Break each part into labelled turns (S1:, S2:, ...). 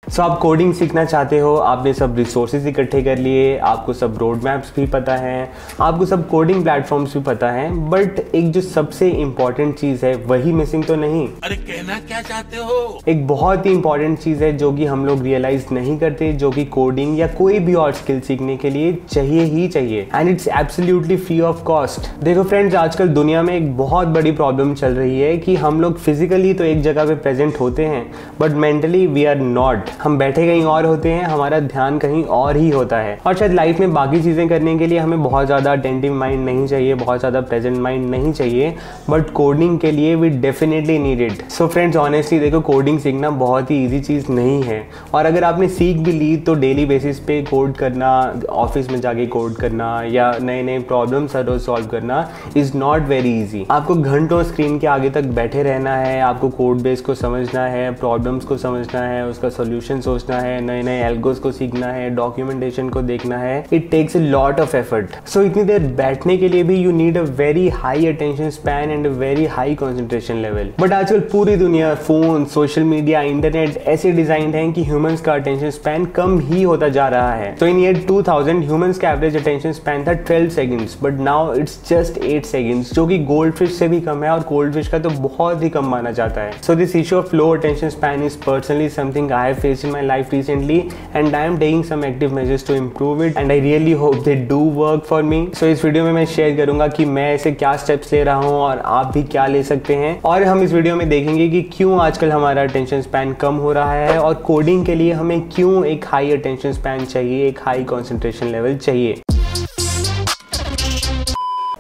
S1: सो आप कोडिंग सीखना चाहते हो, आपने सब रिसोर्सेज इकट्ठे कर लिए, आपको सब रोड मैप्स भी पता है, आपको सब कोडिंग प्लेटफॉर्म्स भी पता है, बट एक जो सबसे इंपॉर्टेंट चीज है वही मिसिंग तो नहीं।
S2: अरे कहना क्या चाहते हो?
S1: एक बहुत ही इंपॉर्टेंट चीज है जो कि हम लोग रियलाइज नहीं करते, जो कि कोडिंग या कोई भी और स्किल सीखने के लिए चाहिए ही चाहिए, and it's absolutely free of cost. देखो फ्रेंड्स, आजकल दुनिया में एक बहुत बड़ी प्रॉब्लम चल रही है कि हम लोग फिजिकली तो एक जगह पे प्रेजेंट होते हैं, but mentally we are not. हम बैठे कहीं और होते हैं, हमारा ध्यान कहीं और ही होता है। और शायद लाइफ में बाकी चीजें करने के लिए हमें बहुत ज्यादा अटेंटिव माइंड नहीं चाहिए, बहुत ज्यादा प्रेजेंट माइंड नहीं चाहिए, बट कोडिंग के लिए we definitely need it. So friends, honestly देखो, कोडिंग सीखना बहुत ही ईजी चीज नहीं है, और अगर आपने सीख भी ली तो डेली बेसिस पे कोड करना, ऑफिस में जाके कोड करना या नए नए प्रॉब्लम सॉल्व करना इज नॉट वेरी इजी। आपको घंटों स्क्रीन के आगे तक बैठे रहना है, आपको कोड बेस को समझना है, प्रॉब्लम्स को समझना है, उसका सोल्यूशन सोचना है, नए नए एल्गोस को सीखना है, डॉक्यूमेंटेशन को देखना है। It takes a lot of effort. So इतनी देर बैठने के लिए भी you need a very high attention span and a very high concentration level. But आजकल पूरी दुनिया, फोन, सोशल मीडिया, इंटरनेट ऐसे डिजाइंड है कि ह्यूमंस का अटेंशन स्पैन कम ही होता जा रहा है। तो इन ईयर 2000 ह्यूमंस का एवरेज अटेंशन स्पैन था 12 seconds, but now it's just 8 seconds, जो कि गोल्ड फिश से भी कम है, और गोल्ड फिश का तो बहुत ही कम माना जाता है। So this issue of low attention span is personally something I have faced in my life recently, and I am taking some active measures to improve it, and I really hope they do work for me. So इस video में मैं share करूंगा कि मैं ऐसे क्या steps ले रहा हूं और आप भी क्या ले सकते हैं, और हम इस वीडियो में देखेंगे कि क्यों आजकल हमारा अटेंशन स्पैन कम हो रहा है, और कोडिंग के लिए हमें क्यों एक हाई अटेंशन स्पैन चाहिए, एक हाई कंसंट्रेशन लेवल चाहिए।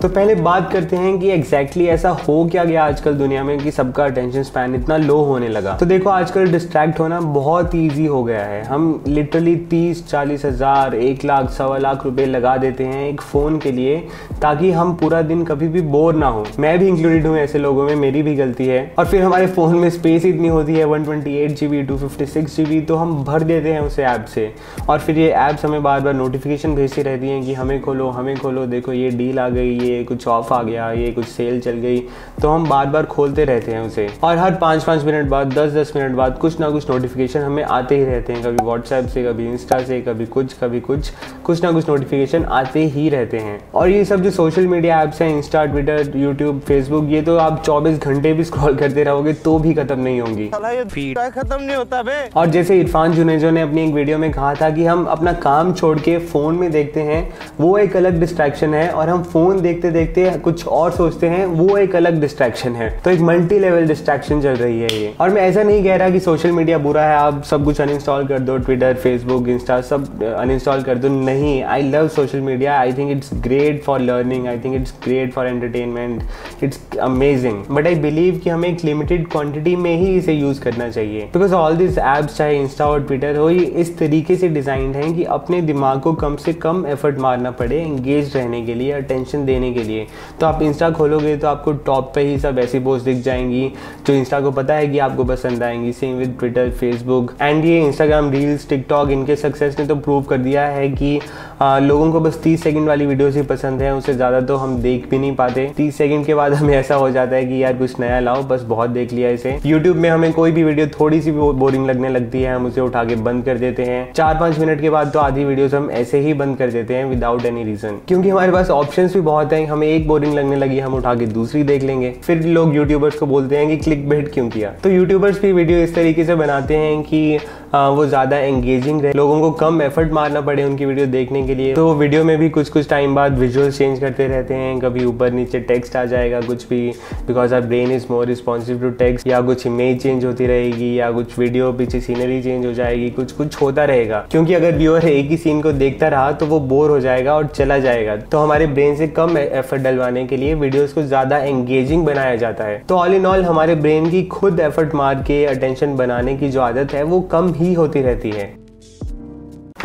S1: तो पहले बात करते हैं कि एग्जैक्टली ऐसा हो क्या गया आजकल दुनिया में कि सबका अटेंशन स्पैन इतना लो होने लगा। तो देखो, आजकल डिस्ट्रैक्ट होना बहुत ईजी हो गया है। हम लिटरली 30-40 हज़ार, 1 लाख, 1.25 लाख रुपए लगा देते हैं एक फ़ोन के लिए, ताकि हम पूरा दिन कभी भी बोर ना हो। मैं भी इंक्लूडेड हूँ ऐसे लोगों में, मेरी भी गलती है। और फिर हमारे फ़ोन में स्पेस इतनी होती है 128 GB, 256 GB, तो हम भर देते हैं उसे ऐप से, और फिर ये ऐप्स हमें बार बार नोटिफिकेशन भेजती रहती हैं कि हमें खोलो, देखो ये डील आ गई, ये कुछ ऑफ आ गया, ये कुछ सेल चल गई। तो हम बार बार खोलते रहते हैं उसे, और हर 5-5 मिनट बाद, 10-10 मिनट बाद कुछ ना कुछ नोटिफिकेशन हमें आते ही रहते हैं। कभी व्हाट्सएप से, कभी इंस्टा से, कभी कुछ ना कुछ नोटिफिकेशन आते ही रहते हैं। और ये सब जो सोशल मीडिया ऐप्स हैं, इंस्टा, ट्विटर, यूट्यूब, फेसबुक, ये तो आप 24 घंटे भी स्क्रॉल करते रहोगे तो भी खत्म नहीं होंगी,
S2: खत्म नहीं होता बे।
S1: और जैसे इरफान जुनेजो ने अपनी एक वीडियो में कहा था कि हम अपना काम छोड़ के फोन में देखते हैं, वो एक अलग डिस्ट्रैक्शन है, और हम फोन देखते देखते कुछ और सोचते हैं, वो एक अलग डिस्ट्रैक्शन है। तो एक मल्टी लेवल डिस्ट्रैक्शन चल रही है ये। और मैं ऐसा नहीं कह रहा कि सोशल मीडिया बुरा है, आप सब कुछ अनइंस्टॉल कर दो, ट्विटर, फेसबुक, इंस्टा सब अनइंस्टॉल कर दो। नहीं, I love social media, I think it's great for learning, I think it's great for entertainment, it's amazing, but I believe कि हमें एक लिमिटेड क्वांटिटी में ही इसे यूज करना चाहिए। बिकॉज ऑल दिस ऐप्स, चाहे इंस्टा और ट्विटर हो, ये इस तरीके से डिजाइंड है कि अपने दिमाग को कम से कम एफर्ट मारना पड़े एंगेज रहने के लिए, अटेंशन देने के लिए। तो आप इंस्टा खोलोगे तो आपको टॉप पे ही सब ऐसी पोस्ट दिख जाएंगी जो इंस्टा को पता है कि आपको पसंद आएंगी। Same with Twitter, Facebook, and ये इंस्टाग्राम रील्स, टिकटॉक, इनके सक्सेस ने तो प्रूव कर दिया है कि लोगों को बस 30 सेकंड वाली वीडियोस ही पसंद है, उससे ज़्यादा तो हम देख भी नहीं पाते। 30 सेकंड के बाद हमें ऐसा हो जाता है कि यार कुछ नया लाओ, बस बहुत देख लिया इसे। यूट्यूब में हमें कोई भी वीडियो थोड़ी सी भी बोरिंग लगने लगती है, हम उसे उठा के बंद कर देते हैं। 4-5 मिनट के बाद तो आधी वीडियोस हम ऐसे ही बंद कर देते हैं विदाउट एनी रीजन, क्योंकि हमारे पास ऑप्शंस भी बहुत हैं। हमें एक बोरिंग लगने लगी, हम उठा के दूसरी देख लेंगे। फिर लोग यूट्यूबर्स को बोलते हैं कि क्लिक बेट क्यों किया। तो यूट्यूबर्स भी वीडियो इस तरीके से बनाते हैं कि वो ज़्यादा एंगेजिंग रहे, लोगों को कम एफर्ट मारना पड़े उनकी वीडियो देखने के लिए। तो वीडियो में भी कुछ टाइम बाद विजुअल्स चेंज करते रहते हैं, कभी ऊपर नीचे टेक्स्ट आ जाएगा कुछ भी, because our brain is more responsive to text, या कुछ इमेज चेंज होती रहेगी, या कुछ वीडियो पीछे सीनरी चेंज हो जाएगी, कुछ होता रहेगा। क्योंकि अगर व्यूअर एक ही सीन को देखता रहा तो वो बोर हो जाएगा और चला जाएगा। तो हमारे ब्रेन से कम एफर्ट डलवाने के लिए वीडियोस को ज़्यादा एंगेजिंग बनाया जाता है। तो ऑल इन ऑल हमारे ब्रेन की खुद एफर्ट मार के अटेंशन बनाने की जो आदत है वो कम ही होती रहती है।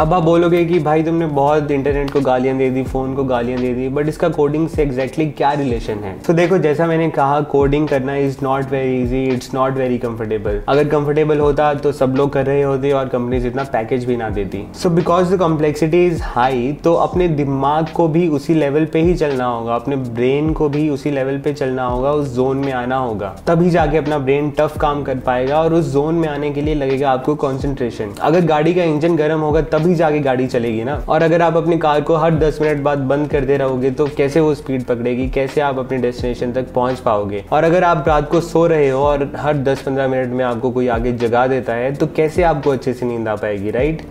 S1: अब आप बोलोगे कि भाई तुमने बहुत इंटरनेट को गालियां दे दी, फ़ोन को गालियां दे दी, बट इसका कोडिंग से एग्जैक्टली क्या रिलेशन है? तो देखो, जैसा मैंने कहा, कोडिंग करना is not very easy, it's not very comfortable. अगर कंफर्टेबल होता तो सब लोग कर रहे होते और कंपनीज इतना पैकेज भी ना देती। So because the complexity is high, तो अपने दिमाग को भी उसी लेवल पे ही चलना होगा, अपने ब्रेन को भी उसी लेवल पे चलना होगा, उस जोन में आना होगा, तभी जाके अपना ब्रेन टफ काम कर पाएगा। और उस जोन में आने के लिए लगेगा आपको कॉन्सेंट्रेशन। अगर गाड़ी का इंजन गर्म होगा तभी जाके गाड़ी चलेगी ना। और अगर आप अपनी कार को हर 10 मिनट बाद बंद करते रहोगे तो कैसे वो स्पीड पकड़ेगी, कैसे आप अपने डेस्टिनेशन तक पहुंच पाओगे? और अगर आप रात को सो रहे हो और हर 10-15 मिनट में आपको कोई आगे जगा देता है तो कैसे आपको अच्छे से नींद आ पाएगी, right?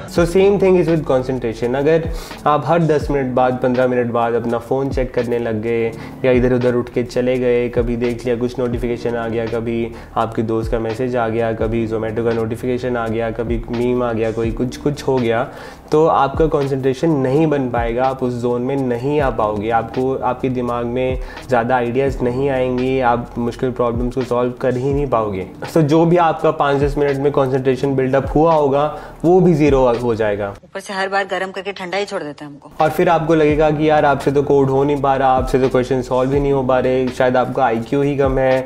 S1: So same thing is with concentration. अगर आप हर 10 मिनट बाद, 15 मिनट बाद अपना फ़ोन चेक करने लग गए या इधर उधर उठ के चले गए, कभी देख लिया कुछ नोटिफिकेशन आ गया, कभी आपके दोस्त का मैसेज आ गया, कभी जोमेटो का नोटिफिकेशन आ गया, कभी मीम आ गया, कोई कुछ हो गया, तो आपका कॉन्सेंट्रेशन नहीं बन पाएगा, आप उस जोन में नहीं आ पाओगे, आपको आपके दिमाग में ज़्यादा आइडियाज़ नहीं आएंगी, आप मुश्किल प्रॉब्लम्स को सॉल्व कर ही नहीं पाओगे। तो जो भी आपका 5-10 मिनट में कॉन्सेंट्रेशन बिल्डअप हुआ होगा वो भी ज़ीरो हो जाएगा।
S3: ऊपर से हर बार गर्म करके ठंडा ही छोड़ देते हैं हमको।
S1: और फिर आपको लगेगा कि यार आपसे तो कोड हो नहीं पा रहा, आपसे तो क्वेश्चन सॉल्व ही नहीं हो पा रहे, शायद आपका IQ ही कम है,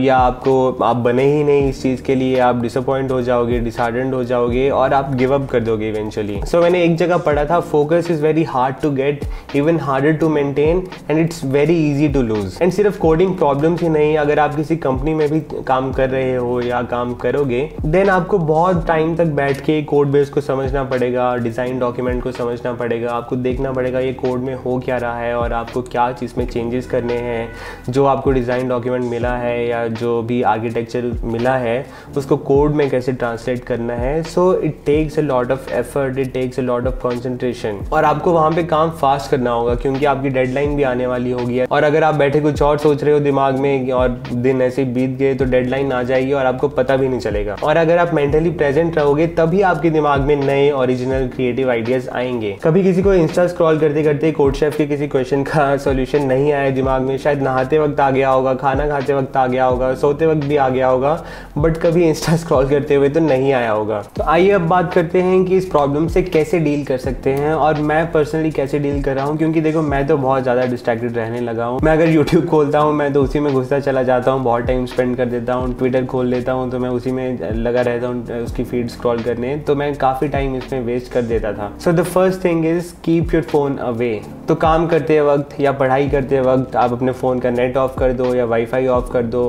S1: या आप बने ही नहीं इस चीज़ के लिए, आप डिसअपॉइंट हो जाओगे, डिसहार्टेंड हो जाओगे और आप गिव अप कर दोगे इवेंचुअली। सो मैंने एक जगह पढ़ा था, focus is very hard to get, even harder to maintain, and it's very easy to lose. And सिर्फ कोडिंग प्रॉब्लम्स ही नहीं, अगर आप किसी कंपनी में भी काम कर रहे हो या काम करोगे, देन आपको बहुत टाइम तक बैठ के कोड बेस को समझना पड़ेगा, डिज़ाइन डॉक्यूमेंट को समझना पड़ेगा, आपको देखना पड़ेगा ये कोड में हो क्या रहा है और आपको क्या चीज़ में चेंजेस करने हैं, जो आपको डिज़ाइन डॉक्यूमेंट मिला है या जो भी आर्किटेक्चर मिला है उसको कोड में कैसे ट्रांसलेट करना है। So it takes a lot of effort, it takes a lot of concentration, और आपको वहाँ पे काम फास्ट करना होगा क्योंकि आपकी डेडलाइन भी आने वाली होगी। और अगर आप बैठे कुछ और सोच रहे हो दिमाग में और दिन ऐसे ही बीत गए तो डेडलाइन आ जाएगी और आपको पता भी नहीं चलेगा। और अगर आप मेंटली प्रेजेंट रहोगे तभी आपके दिमाग में नए ओरिजिनल क्रिएटिव आइडियाज आएंगे। कभी किसी को इंस्टा स्क्रॉल करते करते कोड शेफ के किसी क्वेश्चन का सॉल्यूशन नहीं आया दिमाग में, शायद नहाते वक्त आ गया होगा, खाना खाते वक्त आ गया होगा, सोते वक्त भी आ गया होगा, बट कभी इंस्टा स्क्रॉल करते हुए तो नहीं आया होगा। तो आइए अब बात करते हैं कि इस प्रॉब्लम से कैसे डील कर सकते हैं और मैं पर्सनली कैसे डील कर रहा हूँ। क्योंकि देखो, मैं तो बहुत ज़्यादा डिस्ट्रैक्टेड रहने लगा हूँ। मैं अगर यूट्यूब खोलता हूँ मैं तो उसी में घुसता चला जाता हूँ, बहुत टाइम स्पेंड कर देता हूँ। ट्विटर खोल लेता हूँ तो मैं उसी में लगा रहता हूँ उसकी फीड स्क्रॉल करने, तो मैं काफ़ी टाइम इसमें वेस्ट कर देता था। So the first thing is keep your phone away. तो काम करते वक्त या पढ़ाई करते वक्त आप अपने फ़ोन का नेट ऑफ कर दो या वाईफाई ऑफ कर दो,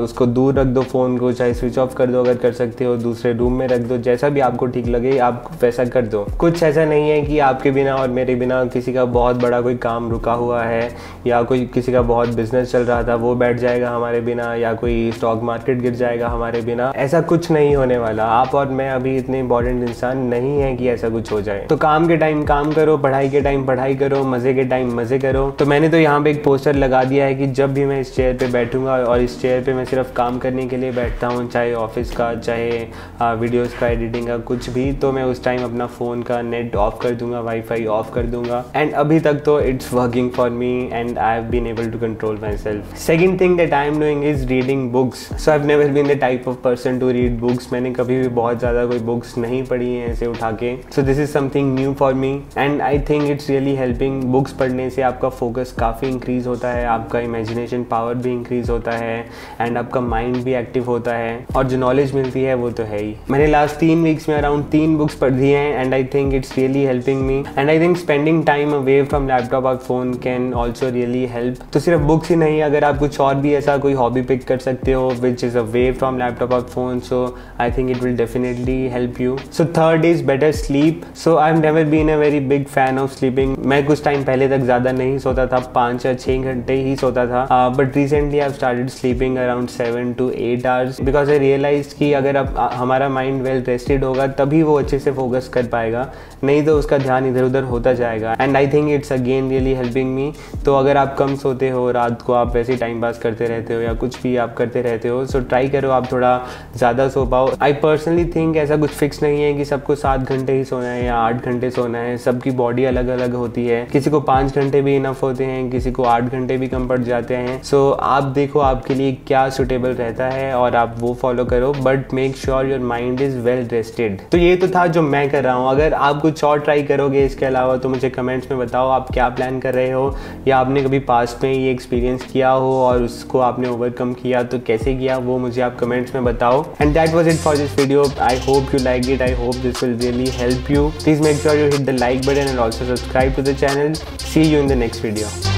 S1: उसको दूर रख दो फ़ोन को, चाहे स्विच ऑफ कर दो अगर कर सकते हो, दूसरे रूम में रख दो, जैसा भी आपको ठीक लगे आप वैसा कर दो। कुछ ऐसा नहीं है कि आपके बिना और मेरे बिना किसी का बहुत बड़ा कोई काम रुका हुआ है या कोई किसी का बहुत बिजनेस चल रहा था वो बैठ जाएगा हमारे बिना, या कोई स्टॉक मार्केट गिर जाएगा हमारे बिना। ऐसा कुछ नहीं होने वाला। आप और मैं अभी इतने इंपॉर्टेंट इंसान नहीं है कि ऐसा कुछ हो जाए। तो काम के टाइम काम करो, पढ़ाई के टाइम पढ़ाई करो, मज़े के टाइम मज़े करो। तो मैंने तो यहाँ पे एक पोस्टर लगा दिया है कि जब भी मैं इस चेयर पे बैठूंगा और इस चेयर पे मैं सिर्फ काम करने के लिए बैठता हूँ, चाहे ऑफिस का, चाहे वीडियोस का, एडिटिंग का, कुछ भी, तो मैं उस टाइम अपना फ़ोन का नेट ऑफ कर दूंगा, वाईफाई ऑफ कर दूंगा। एंड अभी तक तो it's working for me and I have been able to control myself. Second thing that I am doing is reading books. So I have never been the type of person to read books. मैंने कभी भी बहुत ज़्यादा कोई books नहीं पढ़ी हैं ऐसे उठा के। So this is something new for me and I think it's really helping. Books पढ़ने से आपका फोकस काफ़ी इंक्रीज होता है, आपका इमेजिनेशन पावर भी इंक्रीज होता है एंड आपका माइंड भी एक्टिव होता है, और जो नॉलेज मिलती है वो तो है ही। मैंने लास्ट 3 वीक्स में अराउंड 3 बुक्स पढ़ दी हैं and I think it's really helping me and I think spending time away from laptop और phone can also really help. तो सिर्फ बुक्स ही नहीं, अगर आप कुछ और भी ऐसा कोई हॉबी पिक कर सकते हो which is away from laptop और phone, so I think it will definitely help you. So third is better sleep. So I have never been a very big fan of sleeping. मैं कुछ time पहले तक ज़्यादा नहीं सोता था, 5 या 6 घंटे ही सोता था, but recently I have started sleeping around 7 to 8 hours because I realize कि अगर हमारा माइंड वेल रेस्टेड होगा तभी वो अच्छे से फोकस कर पाएगा, नहीं तो उसका ध्यान इधर उधर होता जाएगा। And I think it's again really helping मी। तो अगर आप कम सोते हो, रात को आप वैसे टाइम पास करते रहते हो या कुछ भी आप करते रहते हो, सो ट्राई करो आप थोड़ा ज़्यादा सो पाओ। आई पर्सनली थिंक ऐसा कुछ फिक्स नहीं है है कि सबको 7 घंटे ही सोना है या 8 घंटे सोना है, सबकी बॉडी अलग अलग होती है, किसी को 5 घंटे भी इनफ होते हैं, किसी को 8 घंटे भी कम पड़ जाते हैं। सो आप देखो आपके लिए क्या सुटेबल रहता है और आप वो फॉलो करो, but make sure your mind is well rested. तो ये तो था जो मैं कर रहा हूँ। अगर आप कुछ और ट्राई करोगे इसके अलावा तो मुझे कमेंट्स में बताओ आप क्या प्लान कर रहे हो, या आपने कभी पास्ट में ये एक्सपीरियंस किया हो और उसको आपने ओवरकम किया तो कैसे किया, वो मुझे आप कमेंट्स में बताओ। And that was it for this video. I hope you like it, I hope this will really help you. Please make sure you hit the like button and also subscribe to the channel. See you in the next video.